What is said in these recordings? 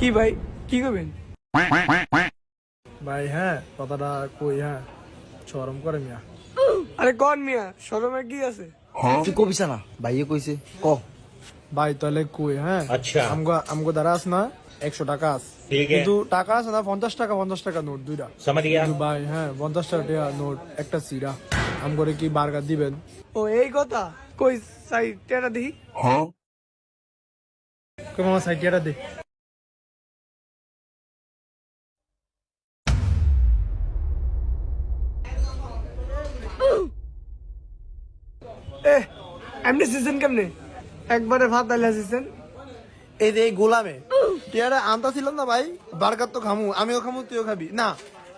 কি ভাই কি করবেন ভাই হ্যাঁ কথাটা কই হ্যাঁ শরম করে মিয়া। আরে কোন মিয়া শরমের কি আছে তুই কবিস না ভাইয়ে কইছে ক ভাই তাহলে কই হ্যাঁ আচ্ছা। আমগো দ্বারা আস না 100 টাকা আছে ঠিক আছে। কিন্তু টাকা আছে না 50 টাকা নোট দুইটা समझ गया কিন্তু ভাই হ্যাঁ 50 টাকা নোট একটা সিরা আমগরে কি বার্গার দিবেন? ও এই কথা কই সাই টেরা দেখি কই মামা সাইটিয়াটা দে। এ এমনি সিজন কেমনে একবারে ভাত আইলা সিজন এই যে এই গোলামে টিয়ারা আনতা ছিল না ভাই বার্গার তো খামু আমিও খামু তুইও খাবি না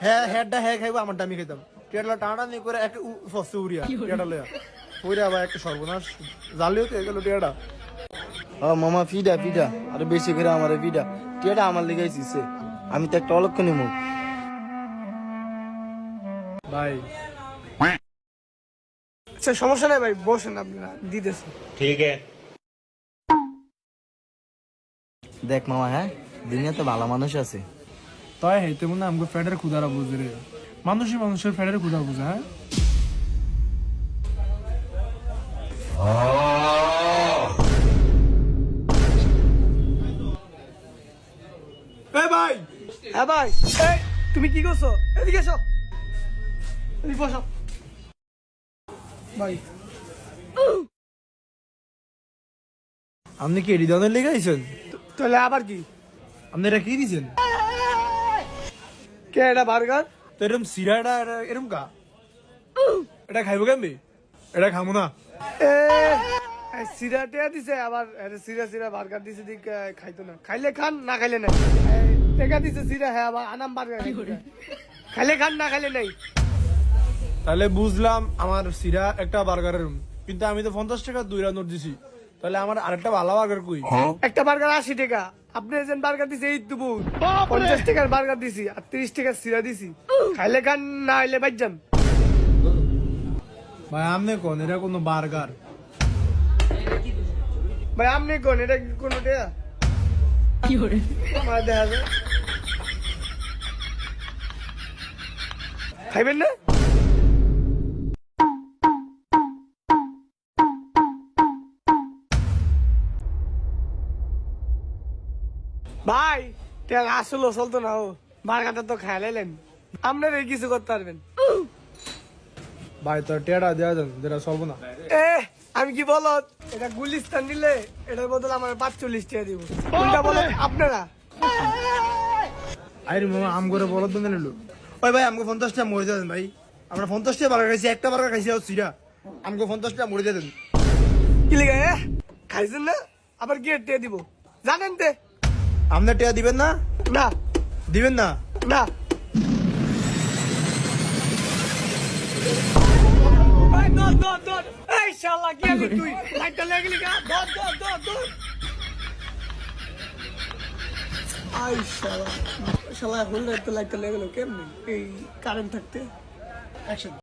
হ্যাঁ হেডটা হ্যাঁ খাইবো আমারটা আমি খাইতাম টিয়ারলা টানা নিয়ে করে একটা ফসে উড়িয়া টিয়াটা লইয়া ওইরা আবার একটা সর্বনাশ জালিও তো এগুলো টিয়াটা মামা ফিডা ফিডা আরে বেশি করে আমার ফিডা টিয়াটা আমার লেগাইছিস আমি তো একটা অলক্ষণী মুখ ভাই আচ্ছা সমস্যা নাই ভাই বসেন আপনারা দিতেছি ठीक है দেখ মামা হ্যাঁ দুনিয়াতে ভালো মানুষ আছে তাই হেতে মনে হয় আমাকে ফ্যাটের ক্ষুদারা বুঝে রে মানুষের ফ্যাটের ক্ষুদা বুঝে হ্যাঁ এই ভাই হ্যাঁ ভাই এই তুমি কি করছো এদিকে এসো এদিকে বসো ভাই আপনি কি হৃদয়ের লেগে আইছেন? তাহলে আবার কি আপনি এটা কি দিছেন? কে এটা বার্গার তো এরকম সিরাটা এরকম কা এটা খাইবো কেমনি? এটা খামু না। এ সিরা টেয়া দিছে আবার সিরা বার্গার দিছে দিক খাইতো না খাইলে খান না খাইলে নাই টেকা দিছে সিরা হ্যাঁ আবার আনাম বার্গার খাইলে খান না খাইলে নাই তাহলে বুঝলাম আমার সিরা একটা বার্গারের রুম কিন্তু আমি তো 50 টাকা 2 নোট দিছি তাহলে আমার আরেকটা ভালো বার্গার কই? একটা বার্গার 80 টাকা আপনি যেন বার্গার দিছে এই তো 50 টাকার বার্গার দিছি আর 30 টাকার সিরা দিছি খাইলে খান না খাইলে বাইর যান ভাই আপনি কোন এটা কোনো বার্গার? ভাই আপনি কোন এটা কি কোন টেয়া কি করে আমার দেখা যায় খাইবেন না ভাই তেল আসলো চলতো না ও বার্গারটা তো খাইলেন আপনার এই কিছু করতে পারবেন ভাই তো টেড়া দেওয়া যান যেটা চলবো না। এ আমি কি বলো এটা গুলিস্তান নিলে এটার বদলে আমার 45 টাকা দিব কোনটা বলে আপনারা আরে মামা আম করে বলদ বন্ধ নিল ওই ভাই আমাকে 50 টাকা মরে দেন ভাই আমরা 50 টাকা বার্গার খাইছি একটা বার্গার খাইছি আর সিরা আমাকে 50 টাকা মরে দেন কি লেগে খাইছেন না আবার কি টেয়া দিব জানেন তে আপনি টেয়া দিবেন না? না দিবেন না? না এই দৌড় এই শালা কি আলি তুই লাইটটা লাগলি কা দৌড় আই শালা শালা হল তো লাইটটা লাগলো কেমনে এই কারেন্ট থাকতে অ্যাকশন